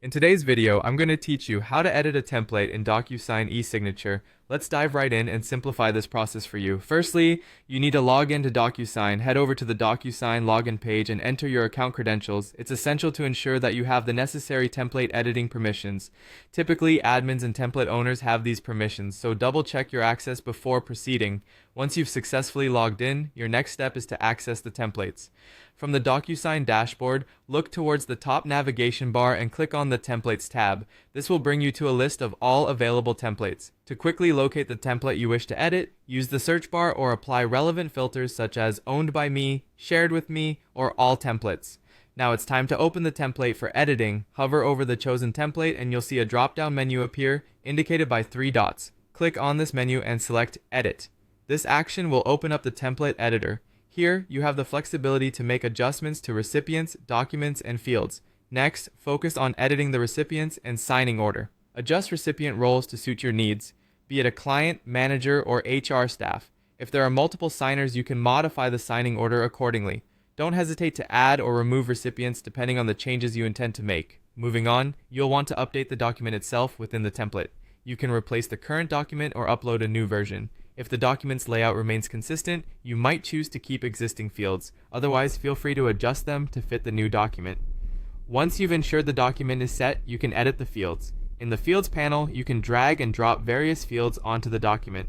In today's video, I'm going to teach you how to edit a template in DocuSign eSignature. Let's dive right in and simplify this process for you. Firstly, you need to log into DocuSign. Head over to the DocuSign login page and enter your account credentials. It's essential to ensure that you have the necessary template editing permissions. Typically, admins and template owners have these permissions, so double check your access before proceeding. Once you've successfully logged in, your next step is to access the templates. From the DocuSign dashboard, look towards the top navigation bar and click on the Templates tab. This will bring you to a list of all available templates. To quickly locate the template you wish to edit, use the search bar or apply relevant filters such as Owned by Me, Shared with Me, or All Templates. Now it's time to open the template for editing. Hover over the chosen template and you'll see a drop-down menu appear indicated by 3 dots. Click on this menu and select Edit. This action will open up the template editor. Here, you have the flexibility to make adjustments to recipients, documents, and fields. Next, focus on editing the recipients and signing order. Adjust recipient roles to suit your needs, be it a client, manager, or HR staff. If there are multiple signers, you can modify the signing order accordingly. Don't hesitate to add or remove recipients depending on the changes you intend to make. Moving on, you'll want to update the document itself within the template. You can replace the current document or upload a new version. If the document's layout remains consistent, you might choose to keep existing fields. Otherwise, feel free to adjust them to fit the new document. Once you've ensured the document is set, you can edit the fields. In the Fields panel, you can drag and drop various fields onto the document.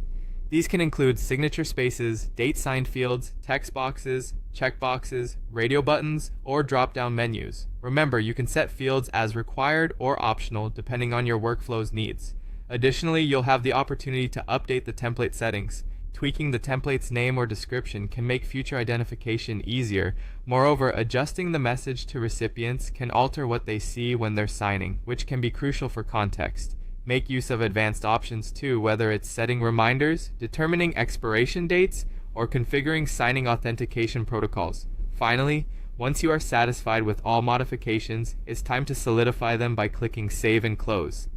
These can include signature spaces, date signed fields, text boxes, checkboxes, radio buttons, or drop-down menus. Remember, you can set fields as required or optional depending on your workflow's needs. Additionally, you'll have the opportunity to update the template settings. Tweaking the template's name or description can make future identification easier. Moreover, adjusting the message to recipients can alter what they see when they're signing, which can be crucial for context. Make use of advanced options too, whether it's setting reminders, determining expiration dates, or configuring signing authentication protocols. Finally, once you are satisfied with all modifications, it's time to solidify them by clicking Save and Close.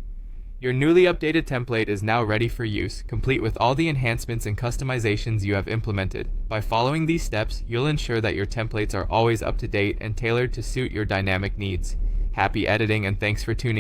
Your newly updated template is now ready for use, complete with all the enhancements and customizations you have implemented. By following these steps, you'll ensure that your templates are always up to date and tailored to suit your dynamic needs. Happy editing and thanks for tuning in.